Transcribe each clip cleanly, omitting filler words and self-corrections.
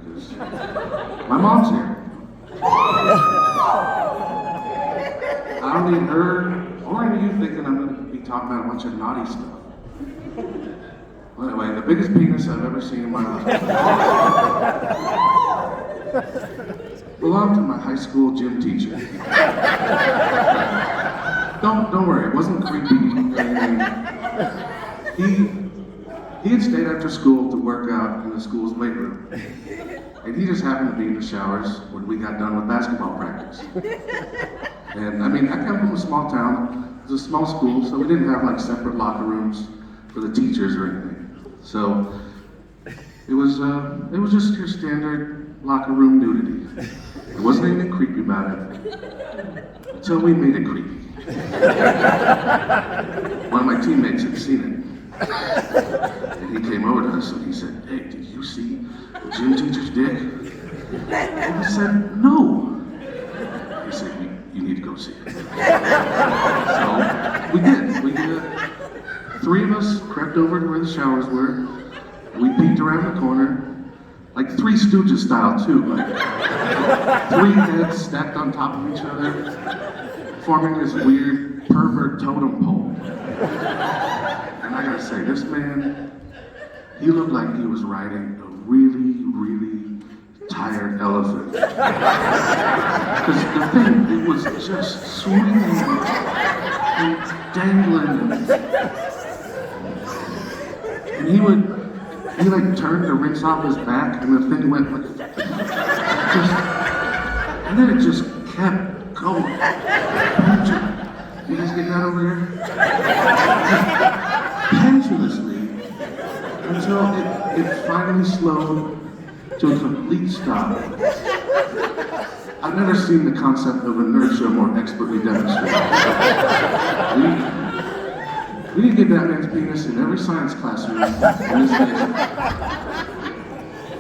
because my mom's here. I don't need her or any of you thinking I'm going to be talking about a bunch of naughty stuff. Well, anyway, the biggest penis I've ever seen in my life belonged to my high school gym teacher. Don't worry, it wasn't creepy. He had stayed after school to work out in the school's weight room. And he just happened to be in the showers when we got done with basketball practice. And I mean, I come from a small town. It was a small school, so we didn't have like separate locker rooms for the teachers or anything. So it was just your standard locker room nudity. There wasn't anything creepy about it until we made it creepy. One of my teammates had seen it. And he came over to us and he said, "Hey, did you see the gym teacher's dick?" And we said, "No." He said, you need to go see it. So we did. Three of us crept over to where the showers were. We peeked around the corner, like Three Stooges style too, like three heads stacked on top of each other, forming this weird pervert totem pole. And I gotta say, this man, he looked like he was riding a really, really tired elephant. Because the thing, it was just swinging and dangling. And he like turned to rinse off his back, and the thing went like, and then it just kept going. You guys get that over here? Pendulously, until it finally slowed to a complete stop. I've never seen the concept of inertia more expertly demonstrated. We need to get that man's penis in every science classroom in this nation.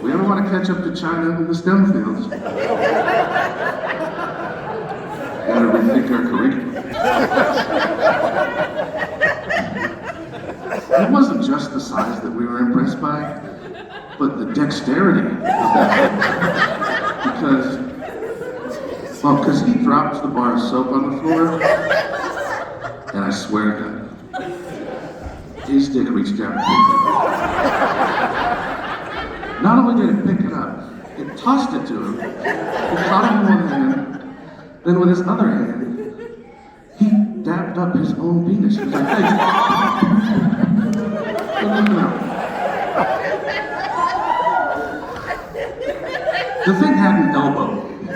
We ever want to catch up to China in the STEM fields, we gotta rethink our curriculum. It wasn't just the size that we were impressed by, but the dexterity of that. Because he dropped the bar of soap on the floor, and I swear to God, his dick reached down and picked it up. Not only did it pick it up, it tossed it to him. He caught it in one hand, then with his other hand, he dabbed up his own penis. He was like, "Hey, no. The thing had an elbow. I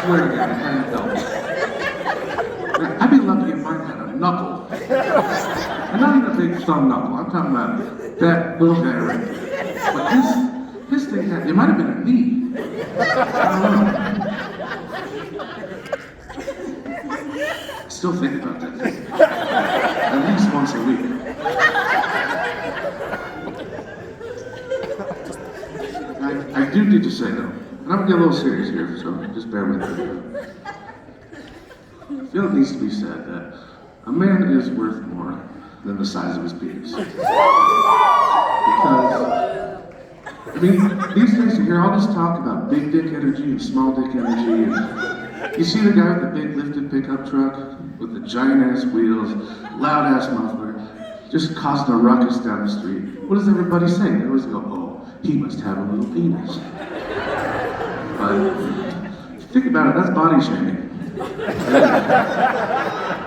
swear to God, it had an elbow. I'd be lucky if mine had a knuckle. And not even a big thumb knuckle. I'm talking about that little guy right there. But his thing had, it might have been a knee. I don't know. I still think about that thing. At least once a week. I do need to say though, and I'm gonna get a little serious here, so just bear with me. I feel it needs to be said that a man is worth more than the size of his penis. Because, I mean, these days you hear all this talk about big dick energy and small dick energy. And you see the guy with the big lifted pickup truck with the giant ass wheels, loud ass muffler, just causing a ruckus down the street. What does everybody say? They always go, "Oh, he must have a little penis." But think about it, that's body shaming.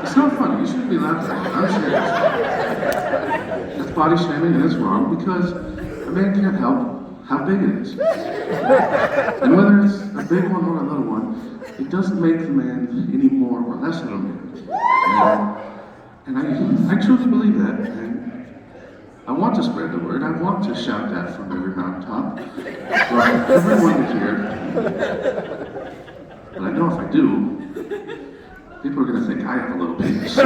It's not funny, you shouldn't be laughing at it, I'm serious. That's body shaming and it's wrong because a man can't help how big it is. And whether it's a big one or a little one, it doesn't make the man any more or less of a man. And I truly believe that. And I want to spread the word. I want to shout that from every mountaintop for everyone to hear. But I know if I do, people are going to think I have a little penis. So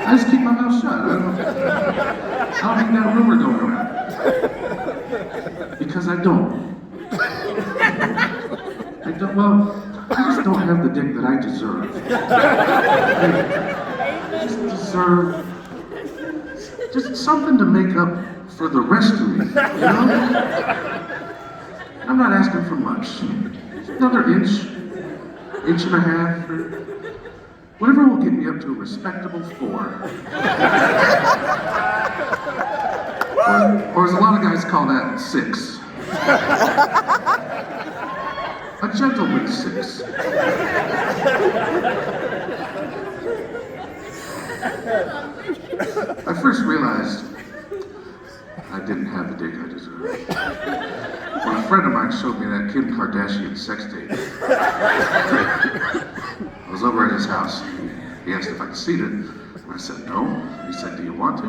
I just keep my mouth shut. I don't think that rumor going around. Because I don't. I just don't have the dick that I deserve. I just deserve just something to make up for the rest of me, you know? I'm not asking for much. Another inch and a half, or whatever will get me up to a respectable 4. Or as a lot of guys call that, 6. A gentleman's 6. I first realized I didn't have the dick I deserved when a friend of mine showed me that Kim Kardashian sex tape. I was over at his house. He asked if I could see it, and I said no. He said, "Do you want to?"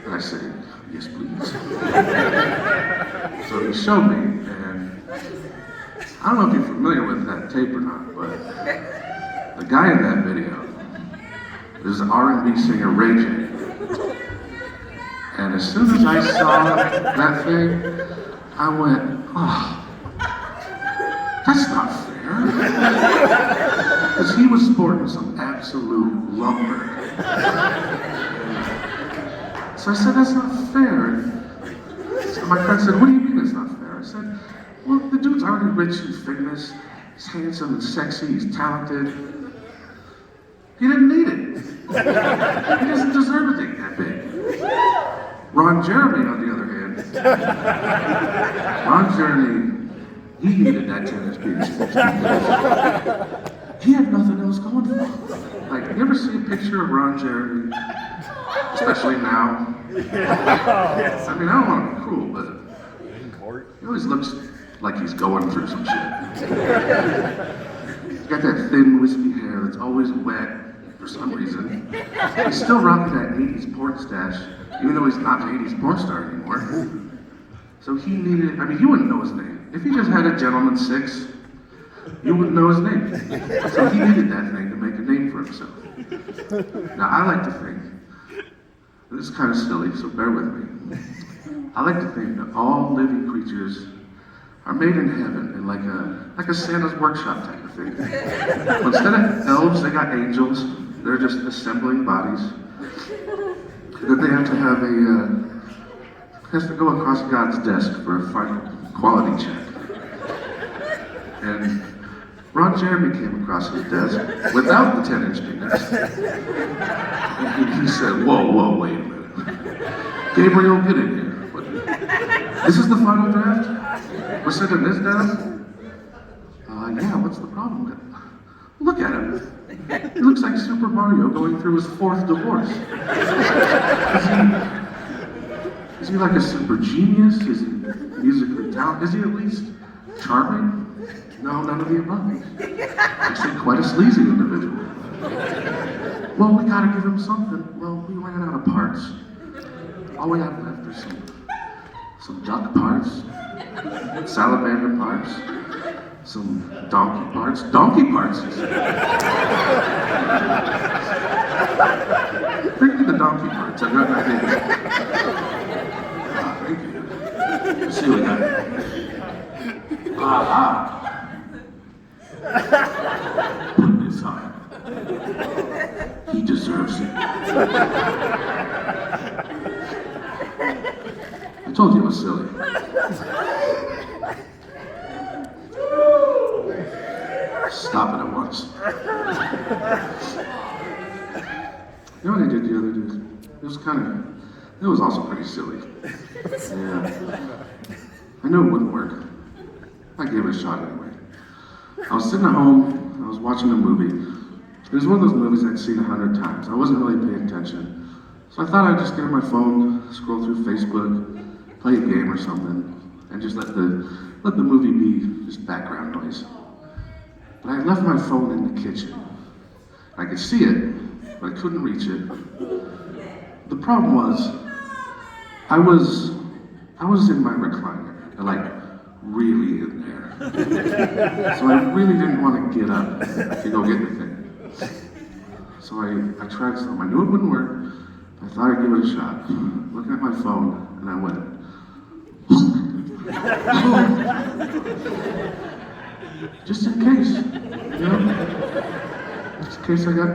And I said, "Yes, please." So he showed me, and I don't know if you're familiar with that tape or not, but the guy in that video is R&B singer Ray J. And as soon as I saw that thing, I went, oh, that's not fair. Because he was sporting some absolute lumber. So I said, that's not fair. So my friend said, what do you mean it's not fair? I said, well, the dude's already rich and famous. He's handsome and sexy, he's talented. He didn't need it. He doesn't deserve a dick that big. Ron Jeremy, on the other hand, Ron Jeremy, he needed that tennis piece. He had nothing else going for him. Like, you ever see a picture of Ron Jeremy? Especially now. I mean, I don't want to be cruel, but he always looks like he's going through some shit. He's got that thin, wispy hair that's always wet for some reason. He's still rocking that 80s porn stash, even though he's not an 80s porn star anymore. So he needed, I mean, you wouldn't know his name. If he just had a gentleman's 6, you wouldn't know his name. So he needed that thing to make a name for himself. Now, I like to think, and this is kind of silly, so bear with me. I like to think that all living creatures are made in heaven in like a Santa's workshop type of thing. But instead of elves, they got angels. They're just assembling bodies. And then they have to have has to go across God's desk for a final quality check. And Ron Jeremy came across his desk without the 10-inch penis. And he said, whoa, wait a minute. Gabriel, get in here. What? This is the final draft? We're sending this down? Yeah, what's the problem? Look at him. He looks like Super Mario going through his 4th divorce. Is he like a super genius? Is he musically talented? Is he at least charming? No, none of the above. Actually, quite a sleazy individual. Well, we gotta give him something. Well, we ran out of parts. All we have left are some duck parts, salamander parts, some donkey parts. Donkey parts? Bring me the donkey parts. I've got an idea. Thank you. Let's see what we got. Put this on. He deserves it. I told you it was silly. Stop it at once. You know what I did the other day? It was also pretty silly. Yeah. I knew it wouldn't work. I gave it a shot anyway. I was sitting at home, I was watching a movie. It was one of those movies I'd seen 100 times. I wasn't really paying attention. So I thought I'd just get on my phone, scroll through Facebook, play a game or something, and just let the movie be just background noise. But I left my phone in the kitchen. I could see it, but I couldn't reach it. The problem was, I was in my recliner, like really in there. So I really didn't want to get up to go get the thing. So I tried some. I knew it wouldn't work. I thought I'd give it a shot. Looking at my phone, and I went, just in case, you know? Just in case I got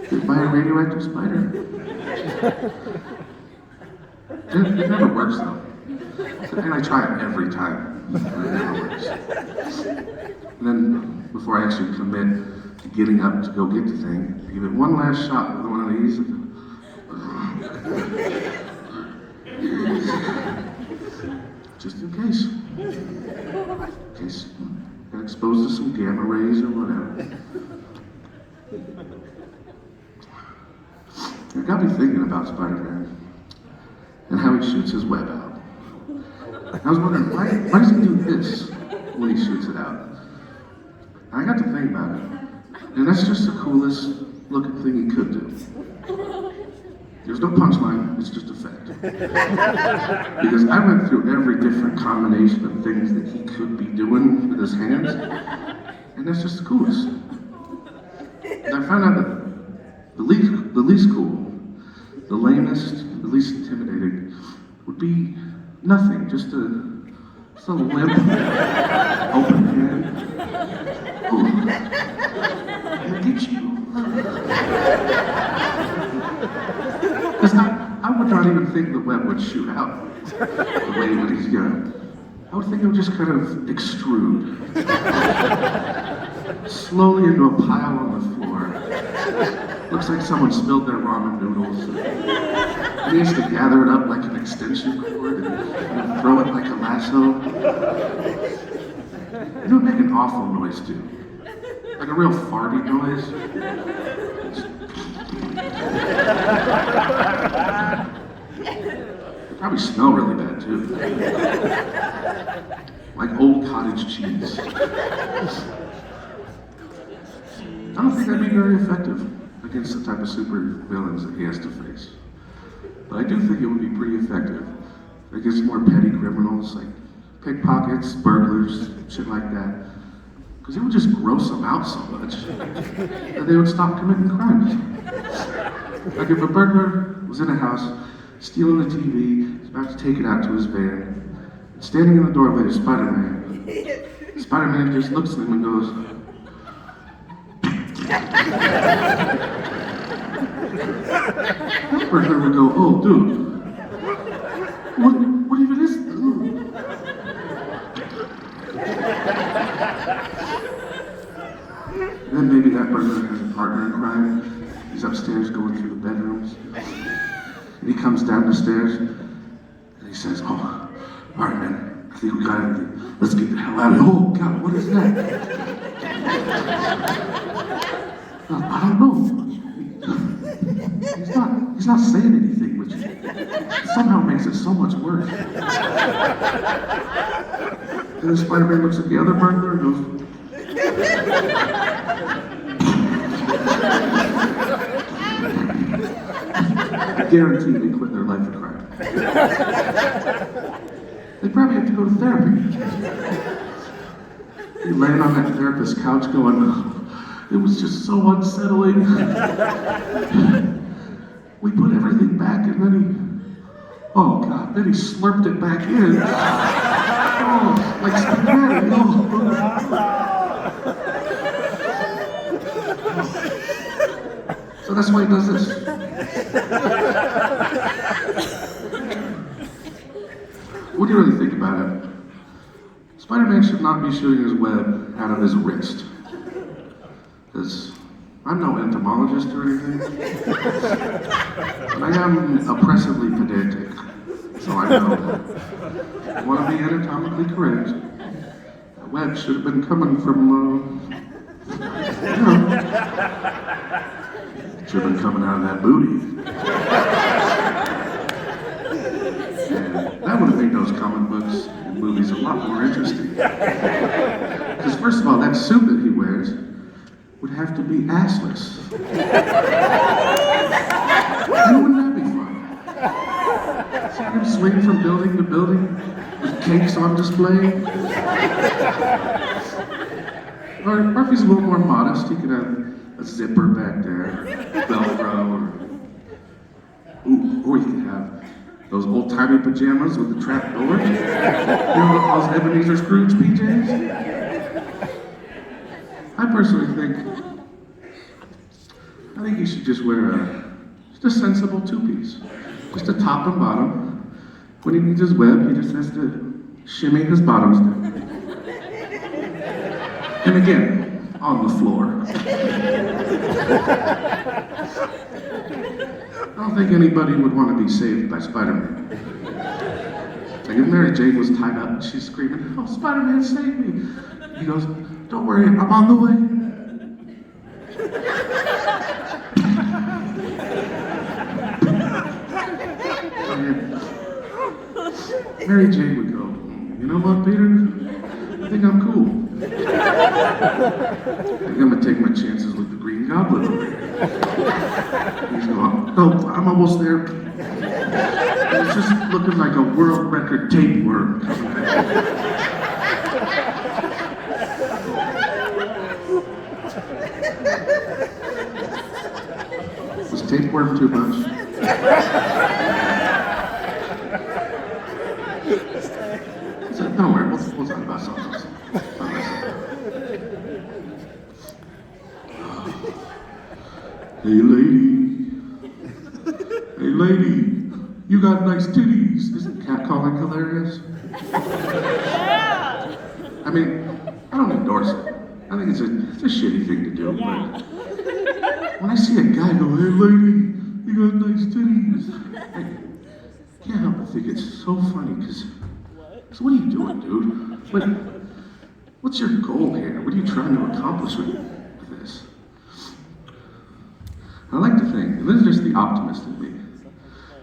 bit by a radioactive spider. It never works though. And I try it every time. It never works. And then, before I actually commit to getting up to go get the thing, I give it one last shot with one of these. Just in case. In case I got exposed to some gamma rays or whatever. It got me thinking about Spider-Man and how he shoots his web out. I was wondering, why does he do this when he shoots it out? And I got to think about it, and that's just the coolest looking thing he could do. There's no punchline, it's just a fact. Because I went through every different combination of things that he could be doing with his hands, and that's just the coolest. And I found out that the least cool, the lamest, the least intimidating, would be nothing, just a limp, open hand. Oh, I'll get you. Because I would not even think the web would shoot out the way that he's going. I would think it would just kind of extrude slowly into a pile on the floor. Looks like someone spilled their ramen noodles. And he has to gather it up like an extension cord and throw it like a lasso. It would make an awful noise too. Like a real farty noise. It probably smell really bad too. Like old cottage cheese. I don't think that'd be very effective against the type of super villains that he has to face. But I do think it would be pretty effective against more petty criminals like pickpockets, burglars, shit like that. Because it would just gross them out so much that they would stop committing crimes. Like if a burglar was in a house, stealing the TV, he's about to take it out to his van, standing in the doorway is Spider-Man. Spider-Man just looks at him and goes, that burglar would go, oh dude, what even is this? And then maybe that burglar has a partner in crime. He's upstairs going through the bedrooms. And he comes down the stairs and he says, oh, all right, man, I think we got everything. Let's get the hell out of here. Oh, God, what is that? I don't know. He's not saying anything, which somehow makes it so much worse. And then Spider-Man looks at the other burglar and goes, I guarantee they quit their life of crime. They probably have to go to therapy. You're laying on that therapist's couch going, it was just so unsettling. We put everything back and then then he slurped it back in. Oh, like spaghetti. Oh. So that's why he does this. What do you really think about it? Spider-Man should not be shooting his web out of his wrist. Because I'm no entomologist or anything. But I am oppressively pedantic. So I know that if you want to be anatomically correct, the web should have been coming from, should have been coming out of that booty. And that would have made those comic books and movies a lot more interesting. Because first of all, that suit that he wears would have to be assless. And wouldn't that be fun? See him swing from building to building with cakes on display. Or if he's a little more modest, he could have a zipper back there, Velcro, or he could have those old-timey pajamas with the trap door. You know, those Ebenezer Scrooge PJs? I personally think he should just wear just a sensible two-piece. Just a top and bottom, When he needs his web, he just has to shimmy his bottoms down. And again, on the floor. I don't think anybody would want to be saved by Spider-Man. Like if Mary Jane was tied up and she's screaming, "Oh, Spider-Man, save me!" He goes, "Don't worry, I'm on the way." And Mary Jane would go, "You know what, Peter? I think I'm cool. I think I'm gonna take my chances with the Green Goblin over here." He's going, "Oh, I'm almost there." It's just looking like a world record tapeworm coming back. Was tapeworm too much? So, don't worry, we'll talk about something else. Hey lady, you got nice titties. Isn't catcalling hilarious? I mean, I don't endorse it. I think it's a shitty thing to do, but when I see a guy go, "Hey lady, you got nice titties," I can't help but think it's so funny, because what are you doing, dude? What's your goal here? What are you trying to accomplish with this? I like to think, and this is just the optimist in me,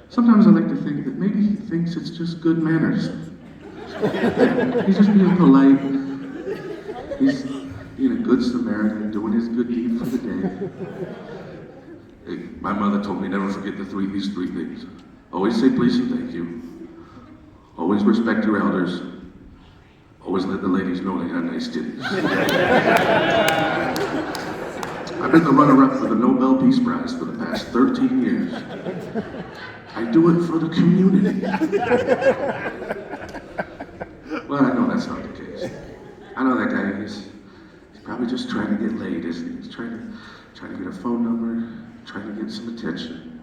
sometimes I like to think that maybe he thinks it's just good manners. He's just being polite. He's being a good Samaritan, doing his good deed for the day. Hey, my mother told me never forget these three things. Always say please and thank you. Always respect your elders. Always let the ladies know they got nice titties. I've been the runner-up for the Nobel Peace Prize for the past 13 years. I do it for the community. Well, I know that's not the case. I know that guy is. He's probably just trying to get laid, isn't he? He's trying to get a phone number, trying to get some attention.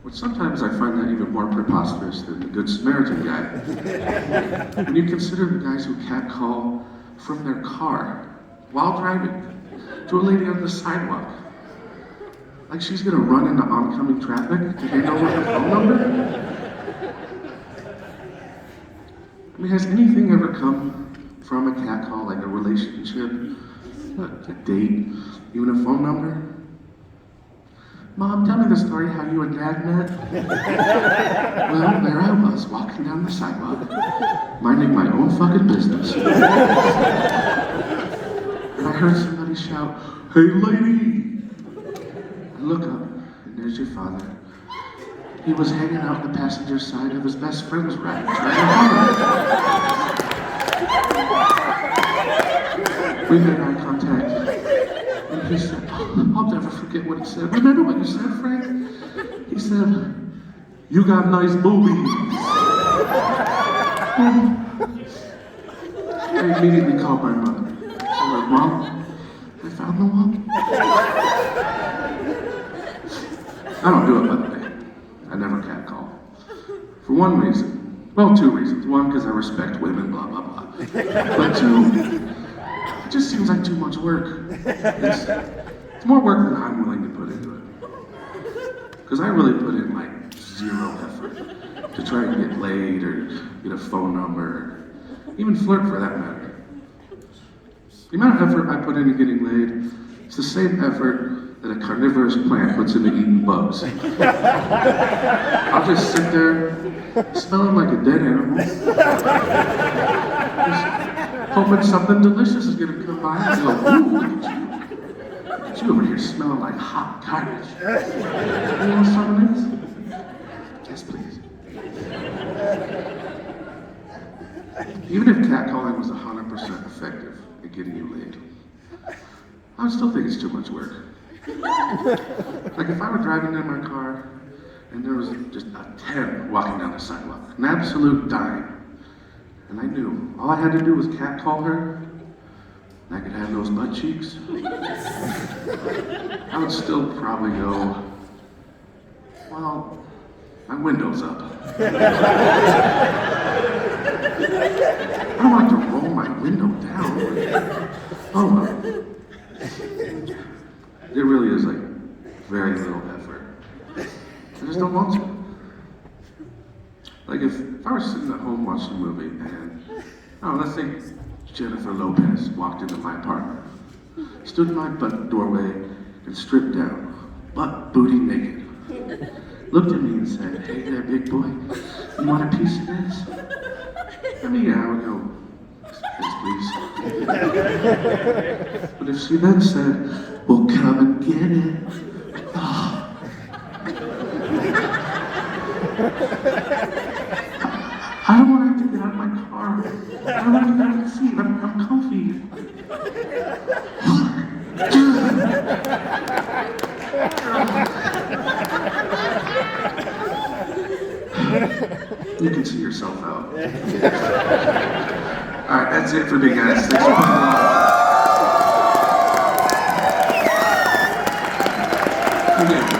But sometimes I find that even more preposterous than the Good Samaritan guy. When you consider the guys who catcall from their car while driving to a lady on the sidewalk. Like she's gonna run into oncoming traffic to hand over her phone number? I mean, has anything ever come from a catcall, like a relationship, a date, even a phone number? "Mom, tell me the story how you and Dad met." Well, there I was, walking down the sidewalk, minding my own fucking business. And I heard somebody shout, "Hey lady!" I look up, and there's your father. He was hanging out the passenger side of his best friend's ride, trying to holler. We made eye contact, and he said, I'll never forget what he said. "Remember what you said, Frank?" He said, "You got nice boobies." I immediately called my mother. I'm like, "Mom, I found the one." I don't do it, by the way. I never catcall. For one reason. Well, two reasons. One, because I respect women, blah, blah, blah. But two, it just seems like too much work. It's more work than I'm willing to put into it. Because I really put in like zero effort to try and get laid or get a phone number, or even flirt for that matter. The amount of effort I put into getting laid is the same effort that a carnivorous plant puts into eating bugs. I'll just sit there smelling like a dead animal, just hoping something delicious is gonna come by and go, "Ooh, look at you. Look at you over here smelling like hot garbage." You want some of this? Yes, please. Even if catcalling was 100% effective at getting you laid, I would still think it's too much work. Like if I were driving in my car and there was just a 10 walking down the sidewalk, an absolute dime, and I knew all I had to do was catcall her, and I could have those butt cheeks, I would still probably go, well, My window's up. I don't like to roll my window down. Oh, well. It really is like very little effort. I just don't want to. Like if I were sitting at home watching a movie and, let's say Jennifer Lopez walked into my apartment, stood in my doorway and stripped down, butt booty naked, looked at me and said, "Hey there, big boy, you want a piece of this?" I mean, yeah, I would go, "Yes, please." But if she then said, "Well, come and get it," I don't want to have to get out of my car. I don't want to get out of the seat. I'm comfy. You can see yourself out. All right, that's it for Big Ass. Thanks for playing along.